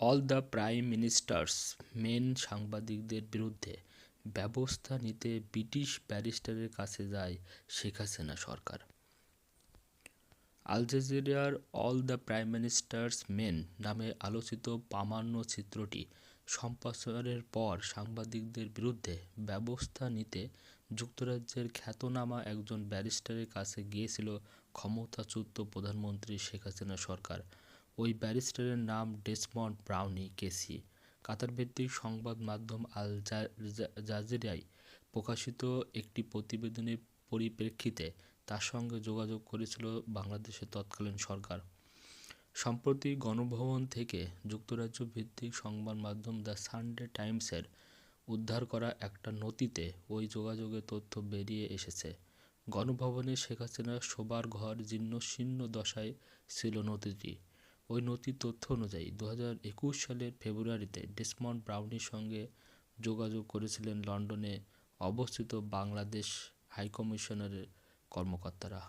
All the prime ministers main সাংবাদিকদের বিরুদ্ধে ব্যবস্থা নিতে ব্রিটিশ ব্যারিস্টারের কাছে যায় শেখ হাসিনা সরকার। আল জাজিরার all the prime ministers main নামে আলোচিত প্রামাণ্য চিত্রটি সম্প্রচারের পর সাংবাদিকদের বিরুদ্ধে ব্যবস্থা নিতে যুক্তরাজ্যের খ্যাতনামা একজন ব্যারিস্টারের কাছে গিয়েছিল ক্ষমতাচ্যুত প্রধানমন্ত্রী শেখ হাসিনা সরকার। ওই ব্যারিস্টারের নাম ডেসমন্ড ব্রাউনি কেসি। কাতারভিত্তিক সংবাদ মাধ্যম আল জাজিরায় প্রকাশিত একটি প্রতিবেদনের পরিপ্রেক্ষিতে তার সঙ্গে যোগাযোগ করেছিল বাংলাদেশের তৎকালীন সরকার। সম্প্রতি গণভবন থেকে যুক্তরাজ্য ভিত্তিক সংবাদ মাধ্যম দ্য সানডে টাইমসের উদ্ধার করা একটা নথিতে ওই যোগাযোগের তথ্য বেরিয়ে এসেছে। গণভবনে শেখ হাসিনার শোবার ঘর জীর্ণশীর্ণ দশায় ছিল নথিটি। ওই নথির তথ্য অনুযায়ী 2021 সালের ফেব্রুয়ারিতে ডেসমন্ড ব্রাউনির সঙ্গে যোগাযোগ করেছিলেন লন্ডনে অবস্থিত বাংলাদেশ হাইকমিশনের কর্মকর্তারা।